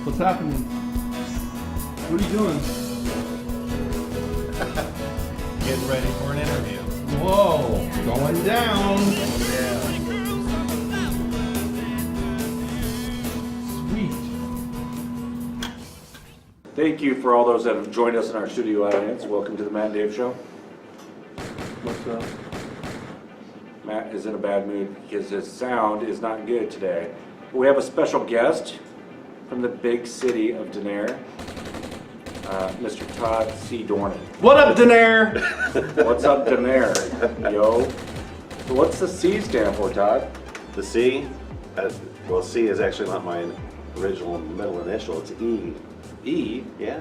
What's happening? What are you doing? Getting ready for an interview. Whoa, going down. Sweet. Thank you for all those that have joined us in our studio audience. Welcome to the Matt and Dave Show. What's up? Matt is in a bad mood because his sound is not good today. We have a special guest from the big city of Denair, Mr. Todd C Dornan. What up, Denair? What's up, Denair? Yo. So what's the C stand for, Todd? The C? Well, C is actually not my original middle initial. It's E. E? Yeah.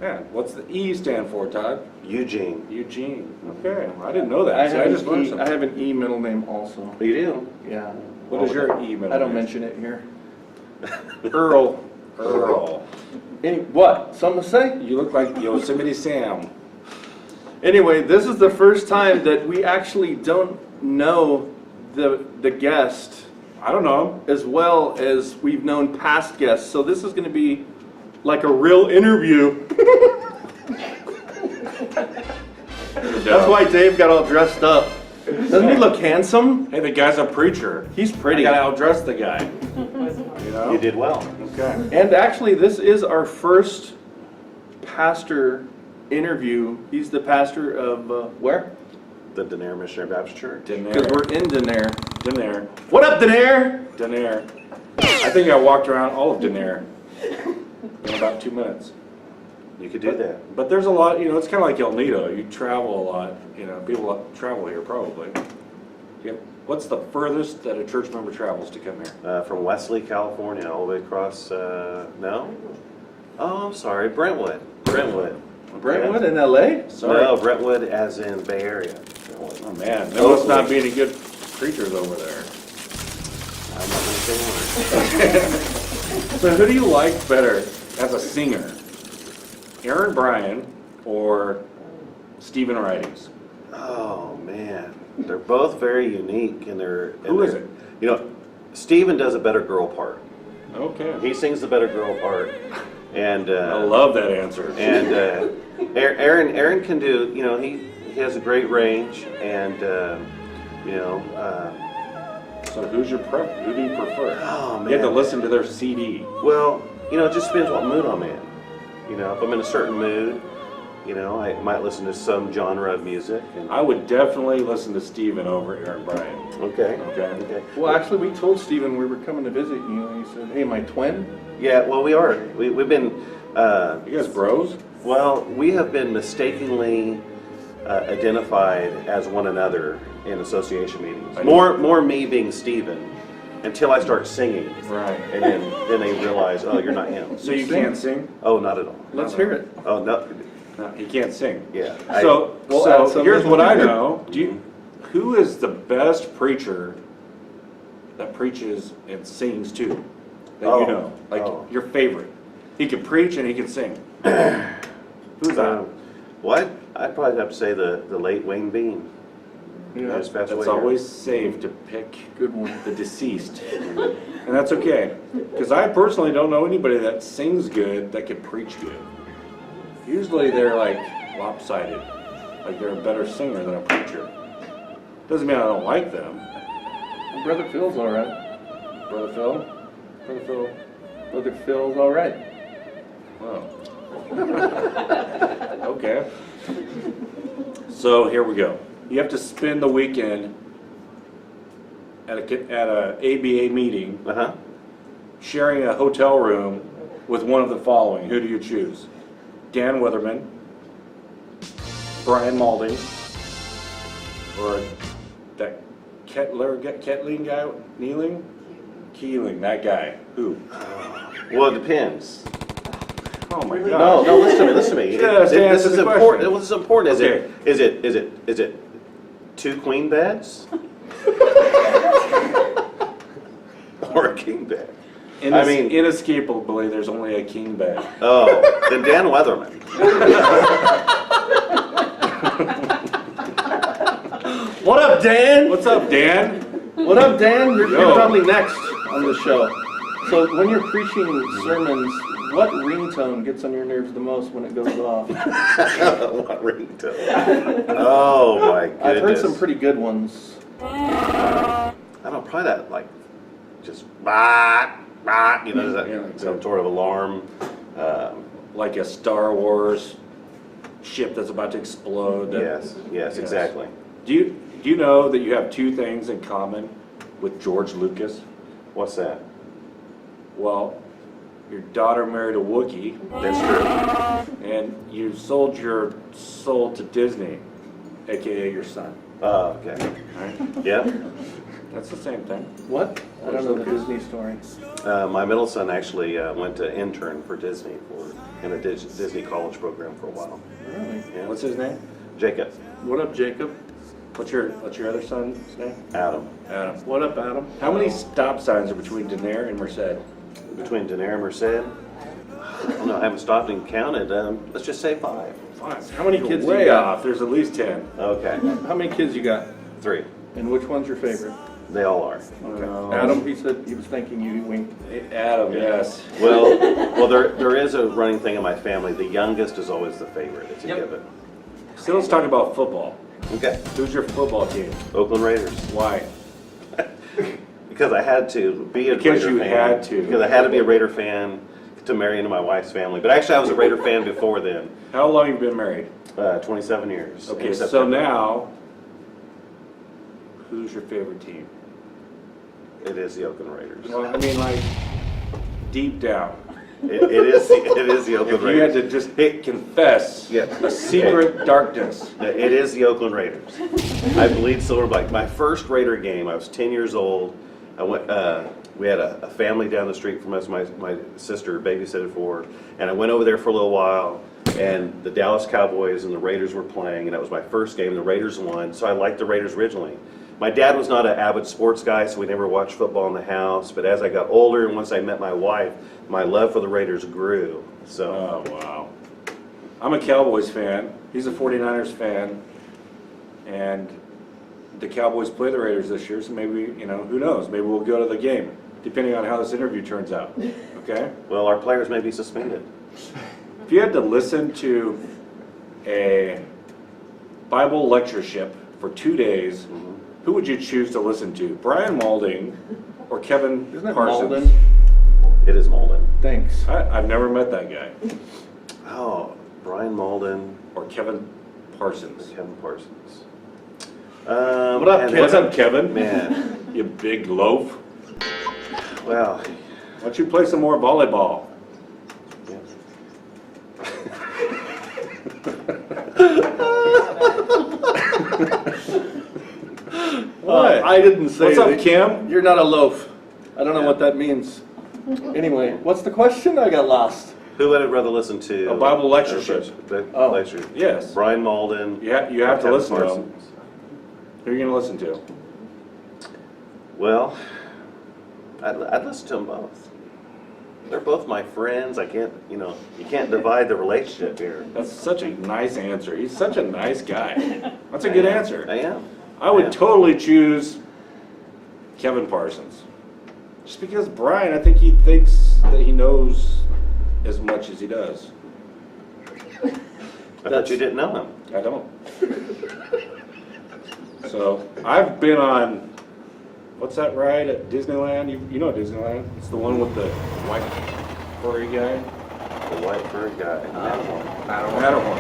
Yeah. What's the E stand for, Todd? Eugene. Eugene. Okay. Well, I didn't know that. I See, have, just learned an E, I something. have an E middle name also. You do? Yeah. What is your E middle I don't name? mention it here. Earl. Earl. What? Something to say? You look like Yosemite Sam. Anyway, this is the first time that we actually don't know the guest I don't know. as well as we've known past guests. So this is going to be like a real interview. That's why Dave got all dressed up. Doesn't he look handsome? Hey, the guy's a preacher. He's pretty. I gotta outdress the guy. You know? You did well. Okay. And actually, this is our first pastor interview. He's the pastor of where? The Denair Missionary Baptist Church. Because Denair. we're in Denair. Denair. What up, Denair? Denair. I think I walked around all of Denair in about 2 minutes. You could do that. But there's a lot, you know, it's kind of like El Nido. You travel a lot, you know, people travel here probably. Yeah. What's the furthest that a church member travels to come here? From Wesley, California, all the way across, no? Oh, I'm sorry, Brentwood. Brentwood. Brentwood in LA? Sorry. No, Brentwood as in Bay Area. Oh man, there must not be any good preachers over there. I'm not going to say more. So who do you like better as a singer? Aaron Bryan or Stephen Writings? Oh man, they're both very unique in their. Who is it? You know, Steven does a better girl part. Okay. He sings the better girl part, and I love that answer. and Aaron can do. You know, he has a great range, and you know. So who do you prefer? Oh man. You have to listen to their CD. Well, you know, it just depends what mood I'm in. You know, if I'm in a certain mood, you know, I might listen to some genre of music. And I would definitely listen to Stephen over Aaron Bryan. okay. Okay. Okay. Well, actually, we told Stephen we were coming to visit you, and he said, hey, my twin? Yeah. Well, we are. We've been. You guys bros? Well, we have been mistakenly identified as one another in association meetings. I know. More me being Steven until I start singing. Right. And then they realize, oh, you're not him. So you can't sing? Oh, not at all. Let's hear it. Oh, no. No, he can't sing. Yeah. So, We'll add so some here's in. what I know. Who is the best preacher that preaches and sings too? That you know, like your favorite. He can preach and he can sing. Who's that? What? I'd probably have to say the late Wayne Bean. Yeah, Just passed It's away here. always safe to pick good one. the deceased, and that's okay. Because I personally don't know anybody that sings good that can preach good. Usually they're like lopsided, like they're a better singer than a preacher. Doesn't mean I don't like them. Brother Phil's all right. Brother Phil? Brother Phil? Brother Phil's all right. Wow. Okay. So here we go. You have to spend the weekend at a ABA meeting, Uh-huh. sharing a hotel room with one of the following. Who do you choose? Dan Weatherman, Brian Malding, or that Kettling guy, Keeling, that guy. Who? Well, it depends. Oh my No, God. no, listen to me. Just This answer is the important. question. What's important Okay. is it 2 queen beds or a king bed? I mean- Inescapably, there's only a king bed. Oh, then Dan Weatherman. What up, Dan? What's up, Dan? What up, Dan? You're Yo. probably next on the show. So when you're preaching sermons, what ringtone gets on your nerves the most when it goes off? What ringtone? Oh my goodness. I've heard some pretty good ones. I don't know, probably that, like, just, bah, bah, you know, is that Yeah, like some that. sort of alarm? Like a Star Wars ship that's about to explode. Yes, exactly. Do you know that you have two things in common with George Lucas? What's that? Well, your daughter married a Wookiee, That's true. and you sold your soul to Disney, aka your son. Oh, okay. Right? Yeah. That's the same thing. What? I don't know the Disney story. My middle son actually went to intern for Disney in a Disney college program for a while. Really? Yeah. What's his name? Jacob. What up, Jacob? What's your other son's name? Adam. Adam. What up, Adam? How many stop signs are between Denair and Merced? Between Denair and Merced? Oh, no, I haven't stopped and counted. Let's just say 5. 5. How many You're kids do you way got? off. There's at least 10. Okay. How many kids you got? 3. And which one's your favorite? They all are. Okay. Adam, he said he was thanking you. He winked. Adam, yes. Well, there is a running thing in my family. The youngest is always the favorite. It's a given. So let's talk about football. Okay. Who's your football team? Oakland Raiders. Why? Because I had to be a Because Raider you fan. had to. Because I had to be a Raider fan to marry into my wife's family. But actually, I was a Raider fan before then. How long have you been married? 27 years. Okay, in so September. now, who's your favorite team? It is the Oakland Raiders. Well, I mean, like, deep down. It is the Oakland If you had Raiders. to just confess Yeah. a secret darkness. It is the Oakland Raiders. I bleed silver black. My first Raider game, I was 10 years old. I went. We had a family down the street from us. My sister babysitted for, and I went over there for a little while. And the Dallas Cowboys and the Raiders were playing, and that was my first game. The Raiders won, so I liked the Raiders originally. My dad was not an avid sports guy, so we never watched football in the house. But as I got older, and once I met my wife, my love for the Raiders grew. So. Oh, wow. I'm a Cowboys fan. He's a 49ers fan. And the Cowboys play the Raiders this year, so maybe, who knows? Maybe we'll go to the game, depending on how this interview turns out. Okay? Well, our players may be suspended. If you had to listen to a Bible lectureship for 2 days, who would you choose to listen to? Brian Maulding or Kevin Isn't it Parsons? Malden? It is Molden. Thanks. I've never met that guy. Oh, Brian Molden, Or Kevin Parsons. Kevin Parsons. What up, and kid? What's up, Kevin? Man, You big loaf. well, Why don't you play some more volleyball? yeah. What? I didn't say What's up, that. Kim? You're not a loaf. I don't know what that means. Anyway, what's the question? I got lost. Who would I rather listen to? A Bible lectureship. The Oh. lecture. Yes. Brian Molden. You have to Kevin listen to him. Parsons. Who are you going to listen to? Well, I'd listen to them both. They're both my friends. I can't, you can't divide the relationship here. That's such a nice answer. He's such a nice guy. That's a good answer. I am. I would Yeah. totally choose Kevin Parsons. Just because Brian, I think he thinks that he knows as much as he does. I thought you didn't know him. I don't. So, I've been on, what's that ride at Disneyland? You know Disneyland? It's the one with the white furry guy. The white furry guy. Matterhorn.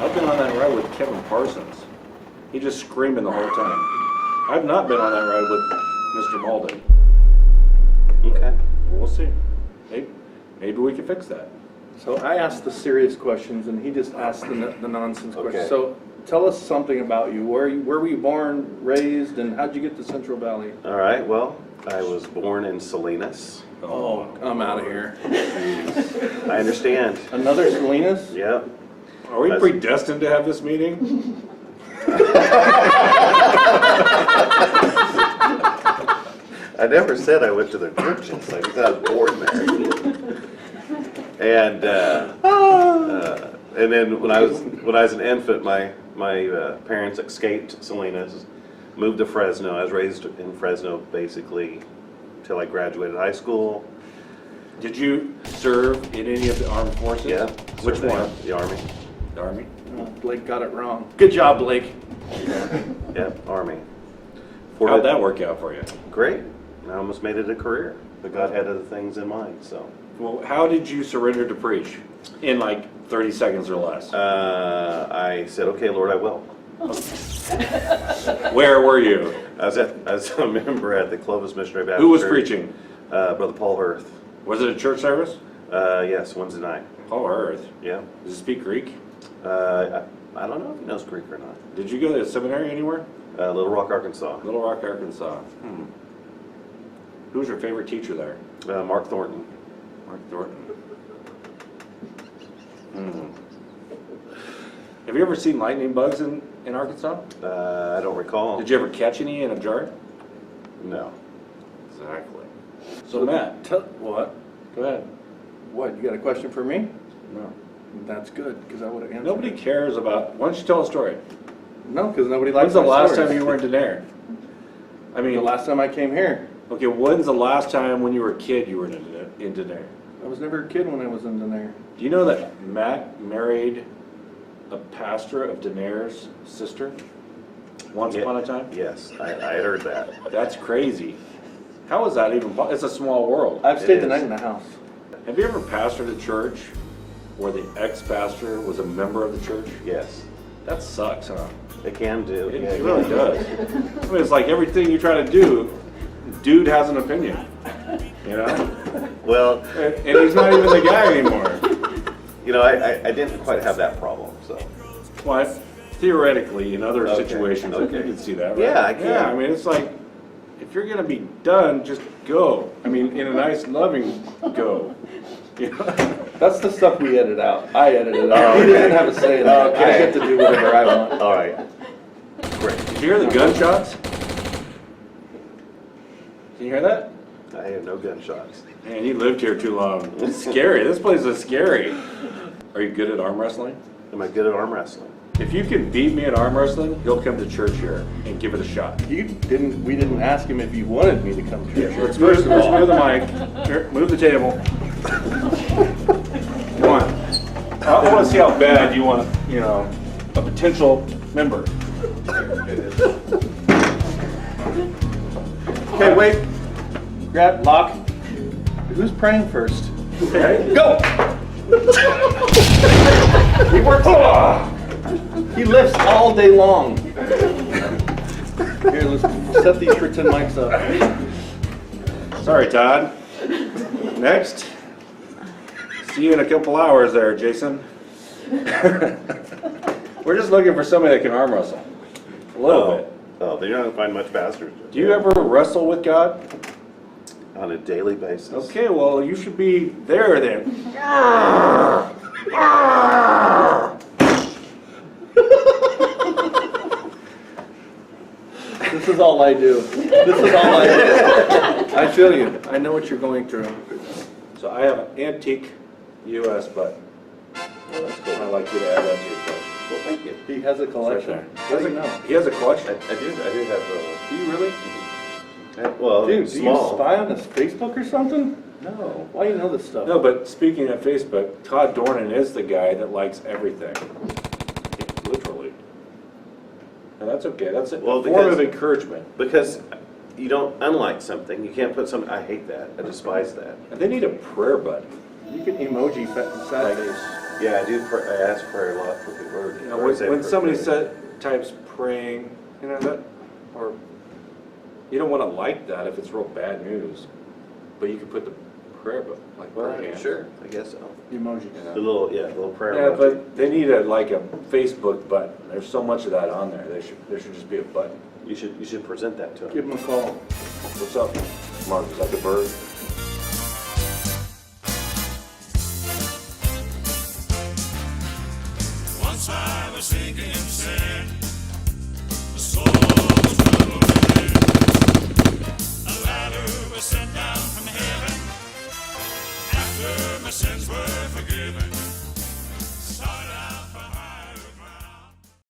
I've been on that ride with Kevin Parsons. He just screaming the whole time. I've not been on that ride with Mr. Malden. Okay. We'll see. Maybe we can fix that. So I asked the serious questions, and he just asked the nonsense Okay. questions. So tell us something about you. Where were you born, raised, and how'd you get to Central Valley? All right. Well, I was born in Salinas. Oh, I'm out of here. I understand. Another Salinas? Yep. Are we predestined to have this meeting? I never said I went to the churches. I said I was born there. And then when I was an infant, my parents escaped Salinas Moved to Fresno. I was raised in Fresno basically till I graduated high school. Did you serve in any of the armed forces? Yeah. Which served in one? The Army. The Army? Blake got it wrong. Good job, Blake. Yeah, Army. How'd that work out for you? Great. I almost made it a career, but God had other things in mind, so. Well, how did you surrender to preach? In like 30 seconds or less. I said, okay, Lord, I will. Where were you? I was a member at the Clovis Missionary Baptist Who was Church. preaching? Brother Paul Earth. Was it a church service? Yes, Wednesday night. Paul Earth. Yeah. Does he speak Greek? I don't know if he knows Greek or not. Did you go to a seminary anywhere? Little Rock, Arkansas. Little Rock, Arkansas. Who was your favorite teacher there? Mark Thornton. Mark Thornton. Have you ever seen lightning bugs in Arkansas? I don't recall. Did you ever catch any in a jar? No. Exactly. So Matt, What? go ahead. What, you got a question for me? No. That's good, because I would have answered. Nobody it. cares about. Why don't you tell a story? No, because nobody likes When's the my last stories. time you were in Denair? I The mean, last time I came here. okay, when's the last time when you were a kid you were in Denair? I was never a kid when I was in Denair. Do you know that Matt married a pastor of Denair's sister? Once Yeah. upon a time? Yes, I heard that. That's crazy. How is that even possible? It's a small world. I've stayed the is. night in the house. Have you ever pastored a church where the ex-pastor was a member of the church? Yes, That sucks, huh? it can do. It Yeah, it really can. does. I mean, it's like everything you try to do, dude has an opinion, you know? Well, And he's not even the guy anymore. you know, I didn't quite have that problem, so. Well, theoretically, in other Okay, situations, okay. you can see that, right? Yeah, I can. Yeah, I mean, it's like, if you're gonna be done, just go. I mean, in a nice, loving go. You know? That's the stuff we edit out. I edit it out. He doesn't have a say in that. I Okay. get to do whatever I want. All right. Great. Did you hear the gunshots? Can you hear that? I have no gunshots. Man, you lived here too long. It's scary. This place is scary. Are you good at arm wrestling? Am I good at arm wrestling? If you can beat me at arm wrestling, he'll come to church here and give it a shot. We didn't ask him if he wanted me to come to church. Let's move the mic. Here, move the table. Come on. I want to see how bad you want, a potential member. Okay, wait. Grab, lock. Who's praying first? Okay. Go! He works. He lifts all day long. Here, let's set these for 10 mics up. Sorry, Todd. Next. See you in a couple hours there, Jason. We're just looking for somebody that can arm wrestle. A little bit. Oh, then you're not gonna find much pastors. Do you ever wrestle with God? On a daily basis. Okay, well, you should be there then. This is all I do. This is all I do. I feel you. I know what you're going through. So I have an antique US button. Oh, that's cool. I'd like you to add that to your collection. Well, thank you. He has a It's right collection. there. How do you know? He has a I collection. do have Do you really? well, Dude, do small. you spy on his Facebook or something? No. Why do you know this stuff? No, but speaking of Facebook, Todd Dornan is the guy that likes everything. Literally. And that's okay. That's a Well, form of because- encouragement. Because you don't unlike something. You can't put something. I hate that. I despise that. And they need a prayer button. You can emoji sad face. Yeah, I do. I ask prayer a lot for people. You know, when somebody types praying, that, or you don't want to like that if it's real bad news, but you can put the prayer button, like Well, prayer hands. sure. I guess so. Emoji. The little prayer. Yeah, emoji. but they need a Facebook button. There's so much of that on there. There should just be a button. You should present that to them. Give him a call. What's up, Mark? Is that the bird?